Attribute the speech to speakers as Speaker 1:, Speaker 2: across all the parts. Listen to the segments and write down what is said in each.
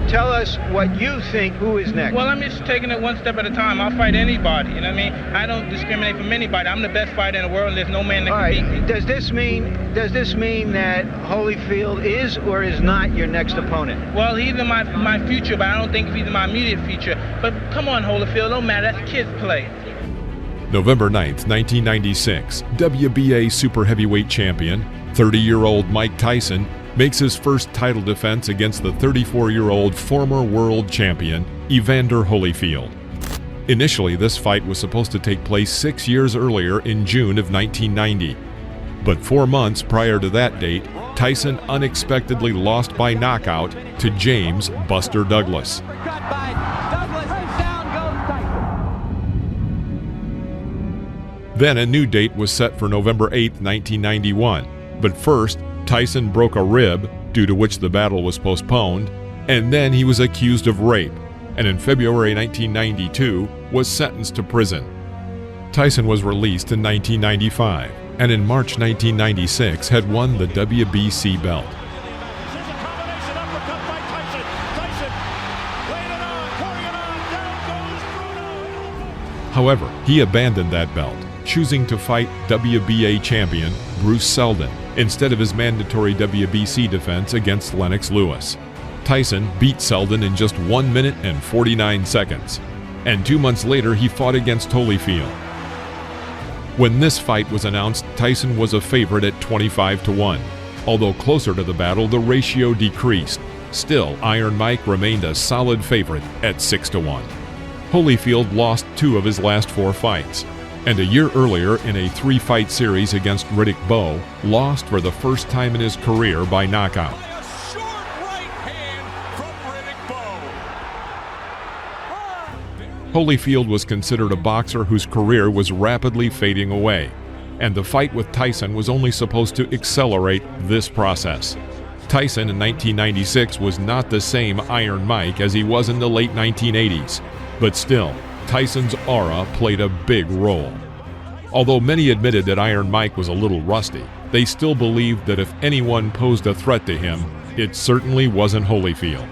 Speaker 1: tell us what you think who is next.
Speaker 2: Well, I'm just taking it one step at a time. I'll fight anybody, you know what I mean? I don't discriminate from anybody. I'm the best fighter in the world, and there's no man that can beat me.
Speaker 1: Does this mean that Holyfield is or is not your next opponent?
Speaker 2: Well, he's in my future, but I don't think he's in my immediate future. But come on, Holyfield, don't matter. That's kids' play.
Speaker 3: November 9th, 1996, WBA Super Heavyweight Champion, 30-year-old Mike Tyson, makes his first title defense against the 34-year-old former world champion, Evander Holyfield. Initially, this fight was supposed to take place 6 years earlier in June of 1990. But 4 months prior to that date, Tyson unexpectedly lost by knockout to James "Buster" Douglas. Then a new date was set for November 8, 1991. But first, Tyson broke a rib, due to which the battle was postponed, and then he was accused of rape, and in February 1992 was sentenced to prison. Tyson was released in 1995, and in March 1996 had won the WBC belt. However, he abandoned that belt, choosing to fight WBA champion Bruce Seldon instead of his mandatory WBC defense against Lennox Lewis. Tyson beat Seldon in just 1 minute and 49 seconds, and 2 months later he fought against Holyfield. When this fight was announced, Tyson was a favorite at 25-1. Although closer to the battle, the ratio decreased. Still, Iron Mike remained a solid favorite at 6-1. Holyfield lost 2 of his last 4 fights, and a year earlier in a 3-fight series against Riddick Bowe, lost for the first time in his career by knockout.
Speaker 4: A short right hand from Riddick Bowe.
Speaker 3: Holyfield was considered a boxer whose career was rapidly fading away, and the fight with Tyson was only supposed to accelerate this process. Tyson in 1996 was not the same Iron Mike as he was in the late 1980s, but still, Tyson's aura played a big role. Although many admitted that Iron Mike was a little rusty, they still believed that if anyone posed a threat to him, it certainly wasn't Holyfield.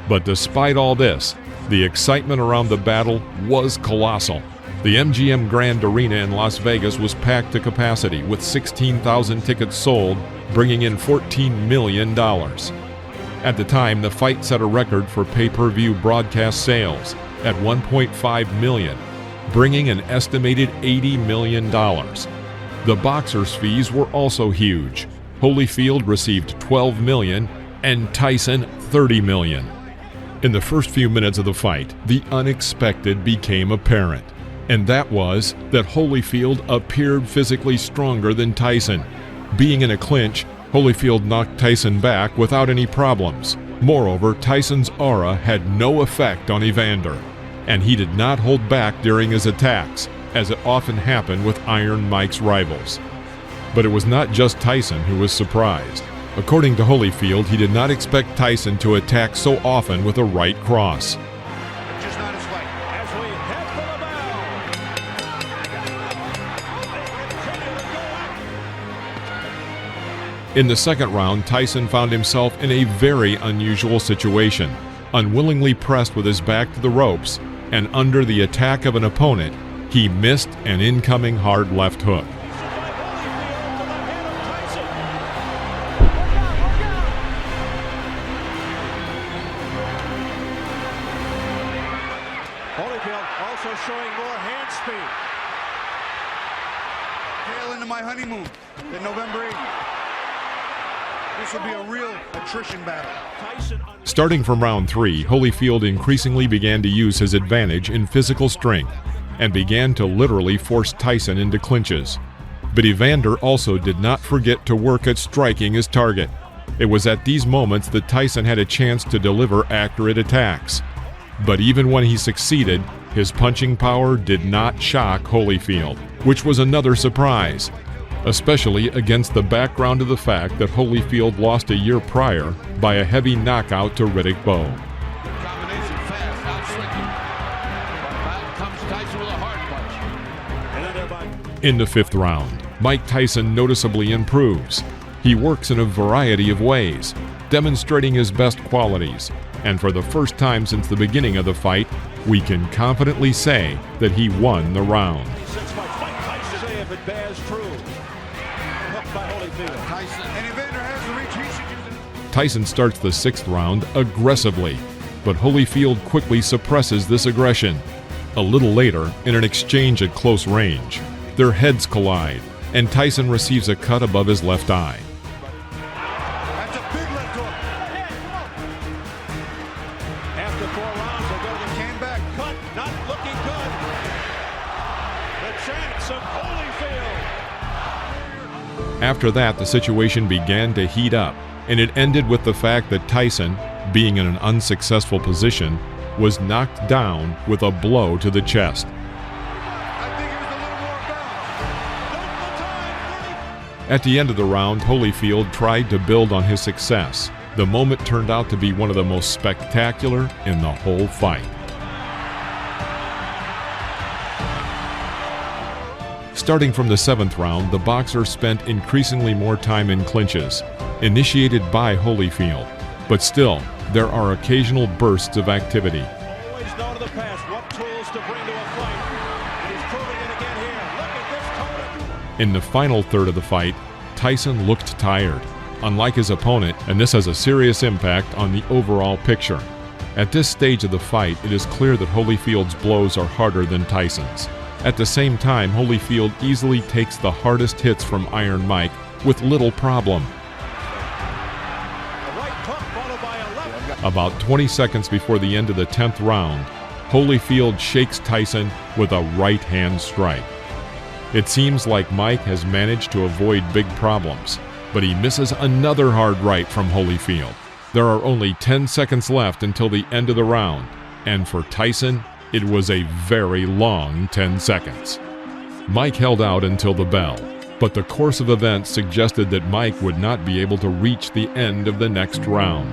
Speaker 3: But despite all this, the excitement around the battle was colossal. The MGM Grand Arena in Las Vegas was packed to capacity, with 16,000 tickets sold, bringing in $14 million. At the time, the fight set a record for pay-per-view broadcast sales at 1.5 million, bringing an estimated $80 million. The boxers' fees were also huge. Holyfield received $12 million and Tyson $30 million. In the first few minutes of the fight, the unexpected became apparent, and that was that Holyfield appeared physically stronger than Tyson. Being in a clinch, Holyfield knocked Tyson back without any problems. Moreover, Tyson's aura had no effect on Evander, and he did not hold back during his attacks, as it often happened with Iron Mike's rivals. But it was not just Tyson who was surprised. According to Holyfield, he did not expect Tyson to attack so often with a right cross. In the second round, Tyson found himself in a very unusual situation. Unwillingly pressed with his back to the ropes, and under the attack of an opponent, he missed an incoming hard left hook.
Speaker 4: Holyfield also showing more hand speed.
Speaker 5: Tail into my honeymoon in November 8th. This will be a real attrition battle.
Speaker 3: Starting from round 3, Holyfield increasingly began to use his advantage in physical strength and began to literally force Tyson into clinches. But Evander also did not forget to work at striking his target. It was at these moments that Tyson had a chance to deliver accurate attacks. But even when he succeeded, his punching power did not shock Holyfield, which was another surprise, especially against the background of the fact that Holyfield lost a year prior by a heavy knockout to Riddick Bowe.
Speaker 6: Combination fast, out swinging. But back comes Tyson with a hard punch.
Speaker 3: In the 5th round, Mike Tyson noticeably improves. He works in a variety of ways, demonstrating his best qualities, and for the first time since the beginning of the fight, we can confidently say that he won the round.
Speaker 4: Mike Tyson, say if it bears true. Hooked by Holyfield.
Speaker 6: Tyson.
Speaker 5: And Evander has the reach. He should use it.
Speaker 3: Tyson starts the 6th round aggressively, but Holyfield quickly suppresses this aggression. A little later, in an exchange at close range, their heads collide, and Tyson receives a cut above his left eye.
Speaker 5: That's a big left hook.
Speaker 4: After 4 rounds, they go to the
Speaker 5: Came back.
Speaker 4: cut. Not looking good. The chance of Holyfield.
Speaker 3: After that, the situation began to heat up, and it ended with the fact that Tyson, being in an unsuccessful position, was knocked down with a blow to the chest.
Speaker 5: I think he was a little more bound.
Speaker 3: At the end of the round, Holyfield tried to build on his success. The moment turned out to be one of the most spectacular in the whole fight. Starting from the 7th round, the boxer spent increasingly more time in clinches, initiated by Holyfield. But still, there are occasional bursts of activity.
Speaker 4: Always know to the past what tools to bring to a fight. And he's proving it again here. Look at this total.
Speaker 3: In the final third of the fight, Tyson looked tired, unlike his opponent, and this has a serious impact on the overall picture. At this stage of the fight, it is clear that Holyfield's blows are harder than Tyson's. At the same time, Holyfield easily takes the hardest hits from Iron Mike with little problem. About 20 seconds before the end of the 10th round, Holyfield shakes Tyson with a right hand strike. It seems like Mike has managed to avoid big problems, but he misses another hard right from Holyfield. There are only 10 seconds left until the end of the round, and for Tyson, it was a very long 10 seconds. Mike held out until the bell, but the course of events suggested that Mike would not be able to reach the end of the next round.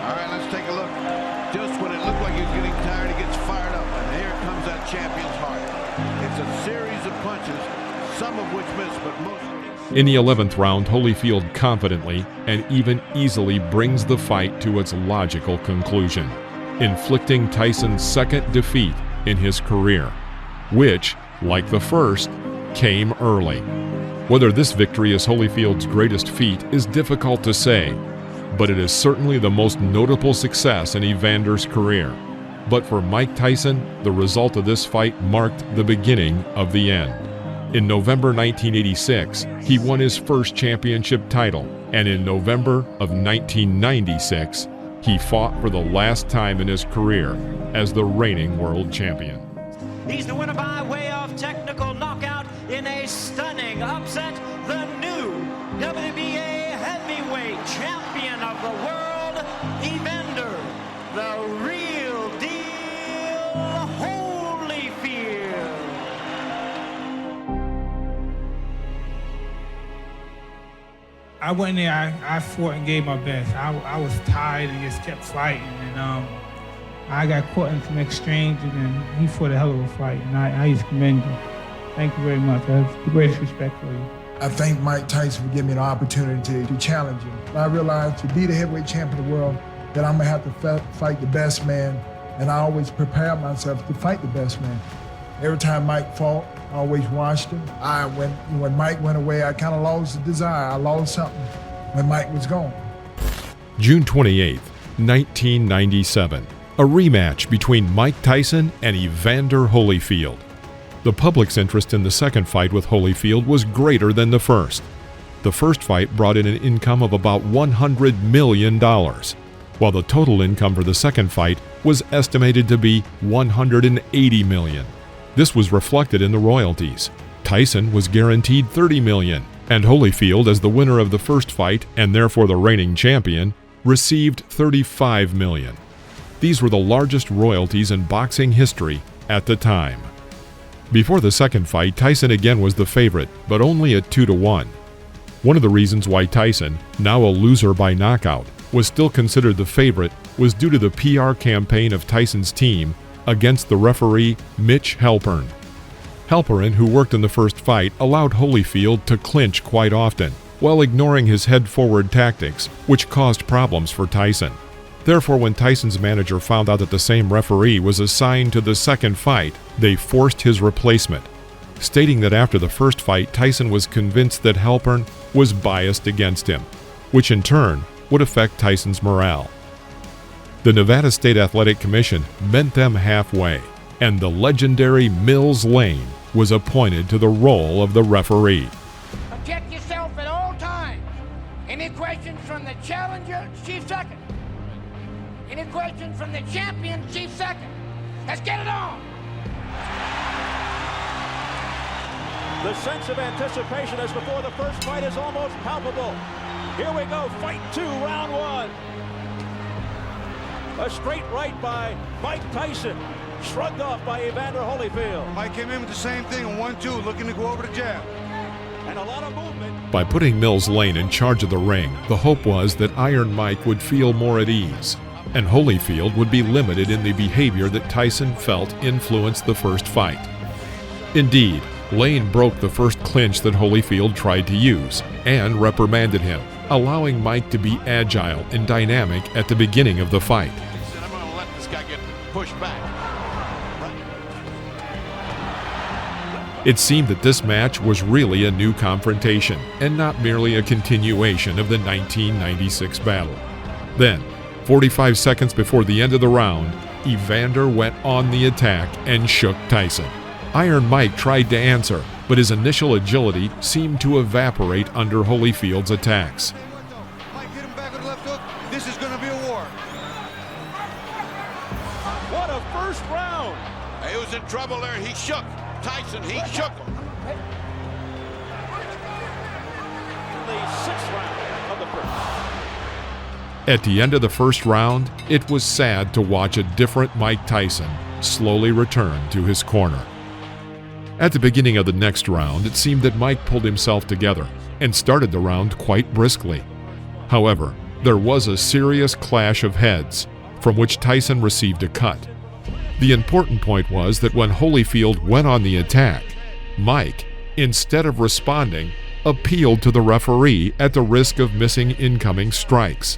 Speaker 6: All right, let's take a look. Just when it looked like he was getting tired, he gets fired up. And here comes that champion's heart. It's a series of punches, some of which miss, but most...
Speaker 3: In the 11th round, Holyfield confidently and even easily brings the fight to its logical conclusion, inflicting Tyson's second defeat in his career, which, like the first, came early. Whether this victory is Holyfield's greatest feat is difficult to say, but it is certainly the most notable success in Evander's career. But for Mike Tyson, the result of this fight marked the beginning of the end. In November 1986, he won his first championship title, and in November of 1996, he fought for the last time in his career as the reigning world champion.
Speaker 7: He's the winner by way of technical knockout in a stunning upset. The new WBA heavyweight champion of the world, Evander, the real deal, Holyfield.
Speaker 8: I went in there, I fought and gave my best. I was tired and just kept fighting. And I got caught in some exchange, and then he fought a hell of a fight. And I just commend you. Thank you very much. I have the greatest respect for you.
Speaker 9: I thank Mike Tyson for giving me the opportunity to challenge him. I realized to be the heavyweight champion of the world, that I'm gonna have to fight the best man, and I always prepare myself to fight the best man. Every time Mike fought, I always watched him. When Mike went away, I kind of lost the desire. I lost something when Mike was gone.
Speaker 3: June 28, 1997, a rematch between Mike Tyson and Evander Holyfield. The public's interest in the second fight with Holyfield was greater than the first. The first fight brought in an income of about $100 million, while the total income for the second fight was estimated to be $180 million. This was reflected in the royalties. Tyson was guaranteed $30 million, and Holyfield, as the winner of the first fight and therefore the reigning champion, received $35 million. These were the largest royalties in boxing history at the time. Before the second fight, Tyson again was the favorite, but only at 2-1. One of the reasons why Tyson, now a loser by knockout, was still considered the favorite was due to the PR campaign of Tyson's team against the referee Mitch Halpern. Halpern, who worked in the first fight, allowed Holyfield to clinch quite often, while ignoring his head-forward tactics, which caused problems for Tyson. Therefore, when Tyson's manager found out that the same referee was assigned to the second fight, they forced his replacement, stating that after the first fight, Tyson was convinced that Halpern was biased against him, which in turn would affect Tyson's morale. The Nevada State Athletic Commission met them halfway, and the legendary Mills Lane was appointed to the role of the referee.
Speaker 10: Protect yourself at all times. Any questions from the challenger, chief second. Any questions from the champion, chief second. Let's get it on.
Speaker 4: The sense of anticipation as before the first fight is almost palpable. Here we go, fight 2, round 1. A straight right by Mike Tyson, shrugged off by Evander Holyfield.
Speaker 5: Mike came in with the same thing, a 1-2, looking to go over the jab.
Speaker 4: And a lot of movement.
Speaker 3: By putting Mills Lane in charge of the ring, the hope was that Iron Mike would feel more at ease, and Holyfield would be limited in the behavior that Tyson felt influenced the first fight. Indeed, Lane broke the first clinch that Holyfield tried to use and reprimanded him, allowing Mike to be agile and dynamic at the beginning of the fight.
Speaker 6: I'm going to let this guy get pushed back.
Speaker 3: It seemed that this match was really a new confrontation and not merely a continuation of the 1996 battle. Then, 45 seconds before the end of the round, Evander went on the attack and shook Tyson. Iron Mike tried to answer, but his initial agility seemed to evaporate under Holyfield's attacks.
Speaker 5: Mike hit him back with the left hook. This is going to be a war.
Speaker 4: What a first round.
Speaker 6: He was in trouble there. He shook Tyson. He shook him.
Speaker 4: The 6th round of the first.
Speaker 3: At the end of the first round, it was sad to watch a different Mike Tyson slowly return to his corner. At the beginning of the next round, it seemed that Mike pulled himself together and started the round quite briskly. However, there was a serious clash of heads, from which Tyson received a cut. The important point was that when Holyfield went on the attack, Mike, instead of responding, appealed to the referee at the risk of missing incoming strikes.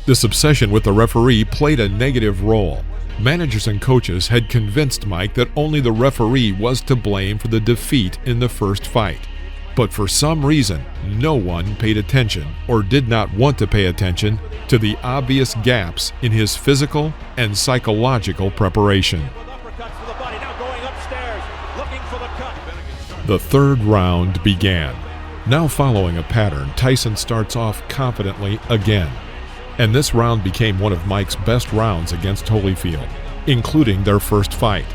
Speaker 3: This obsession with the referee played a negative role. Managers and coaches had convinced Mike that only the referee was to blame for the defeat in the first fight. But for some reason, no one paid attention or did not want to pay attention to the obvious gaps in his physical and psychological preparation. The third round began. Now following a pattern, Tyson starts off confidently again. And this round became one of Mike's best rounds against Holyfield, including their first fight.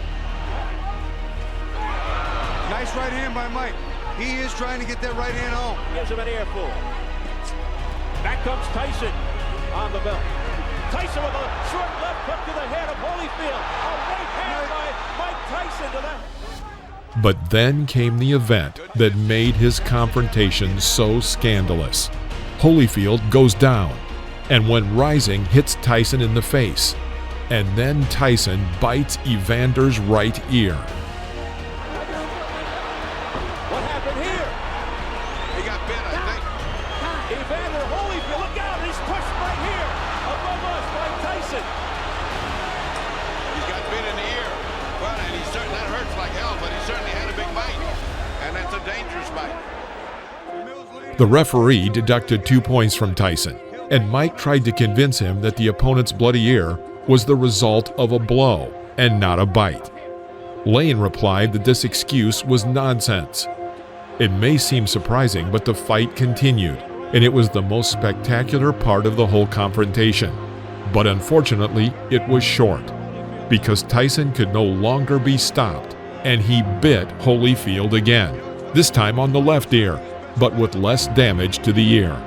Speaker 5: Nice right hand by Mike. He is trying to get that right hand home.
Speaker 4: Gives him an earful. Back comes Tyson on the belt. Tyson with a short left hook to the head of Holyfield. A right hand by Mike Tyson to that.
Speaker 3: But then came the event that made his confrontation so scandalous. Holyfield goes down, and when rising, hits Tyson in the face. And then Tyson bites Evander's right ear.
Speaker 4: What happened here?
Speaker 6: He got bit, I think.
Speaker 4: Evander Holyfield, look out, he's pushed right here. Above us by Tyson.
Speaker 6: He's got bit in the ear. Well, and that hurts like hell, but he certainly had a big bite. And that's a dangerous bite.
Speaker 3: The referee deducted 2 points from Tyson, and Mike tried to convince him that the opponent's bloody ear was the result of a blow and not a bite. Lane replied that this excuse was nonsense. It may seem surprising, but the fight continued, and it was the most spectacular part of the whole confrontation. But unfortunately, it was short, because Tyson could no longer be stopped, and he bit Holyfield again, this time on the left ear, but with less damage to the ear.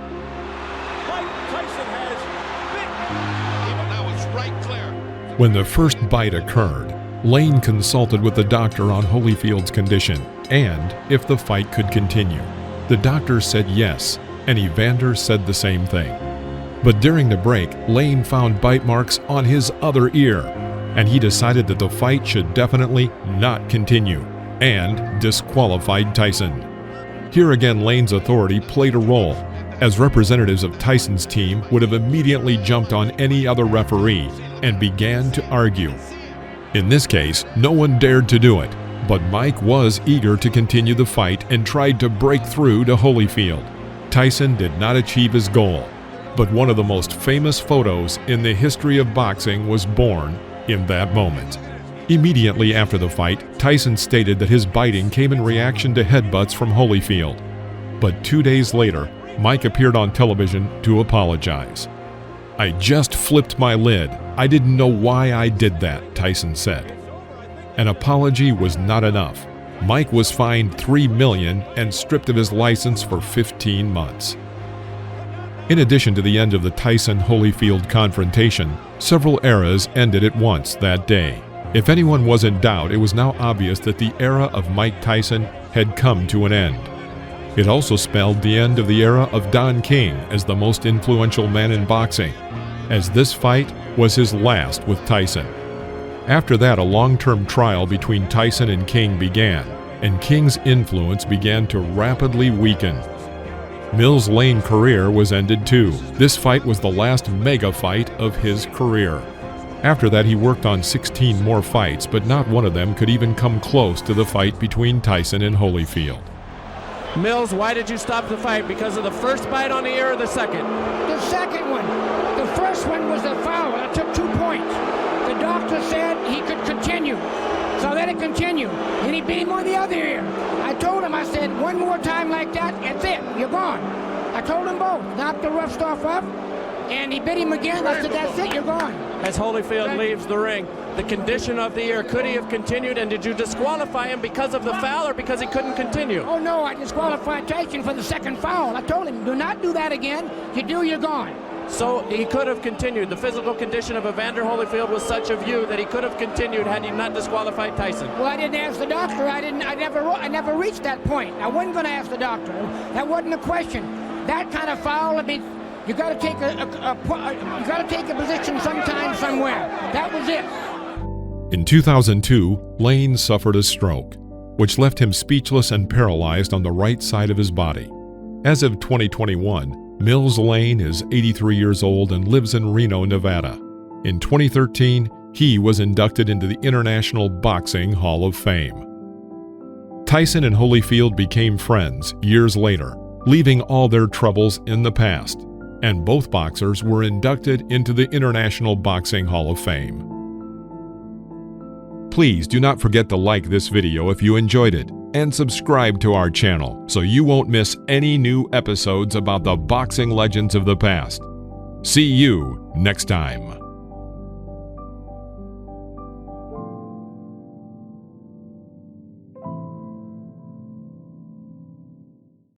Speaker 3: When the first bite occurred, Lane consulted with the doctor on Holyfield's condition and if the fight could continue. The doctor said yes, and Evander said the same thing. But during the break, Lane found bite marks on his other ear, and he decided that the fight should definitely not continue, and disqualified Tyson. Here again, Lane's authority played a role, as representatives of Tyson's team would have immediately jumped on any other referee and began to argue. In this case, no one dared to do it, but Mike was eager to continue the fight and tried to break through to Holyfield. Tyson did not achieve his goal, but one of the most famous photos in the history of boxing was born in that moment. Immediately after the fight, Tyson stated that his biting came in reaction to headbutts from Holyfield. But 2 days later, Mike appeared on television to apologize. "I just flipped my lid. I didn't know why I did that," Tyson said. An apology was not enough. Mike was fined $3 million and stripped of his license for 15 months. In addition to the end of the Tyson-Holyfield confrontation, several eras ended at once that day. If anyone was in doubt, it was now obvious that the era of Mike Tyson had come to an end. It also spelled the end of the era of Don King as the most influential man in boxing, as this fight was his last with Tyson. After that, a long-term trial between Tyson and King began, and King's influence began to rapidly weaken. Mills' Lane career was ended too. This fight was the last mega fight of his career. After that, he worked on 16 more fights, but not one of them could even come close to the fight between Tyson and Holyfield.
Speaker 11: Mills, why did you stop the fight? Because of the first bite on the ear or the second?
Speaker 10: The second one. The first one was a foul. I took 2 points. The doctor said he could continue. So let it continue. And he beat him on the other ear. I told him, I said, one more time like that, that's it. You're gone. I told them both. Knocked the rough stuff up. And he bit him again. I said, that's it. You're gone.
Speaker 11: As Holyfield leaves the ring, the condition of the ear, could he have continued? And did you disqualify him because of the foul or because he couldn't continue?
Speaker 10: Oh, no. I disqualified Tyson for the second foul. I told him, do not do that again. If you do, you're gone.
Speaker 11: So he could have continued. The physical condition of Evander Holyfield was such a view that he could have continued had he not disqualified Tyson.
Speaker 10: Well, I didn't ask the doctor. I never reached that point. I wasn't going to ask the doctor. That wasn't a question. That kind of foul, I mean, you got to take a position sometime somewhere. That was it.
Speaker 3: In 2002, Lane suffered a stroke, which left him speechless and paralyzed on the right side of his body. As of 2021, Mills Lane is 83 years old and lives in Reno, Nevada. In 2013, he was inducted into the International Boxing Hall of Fame. Tyson and Holyfield became friends years later, leaving all their troubles in the past, and both boxers were inducted into the International Boxing Hall of Fame. Please do not forget to like this video if you enjoyed it, and subscribe to our channel so you won't miss any new episodes about the boxing legends of the past. See you next time.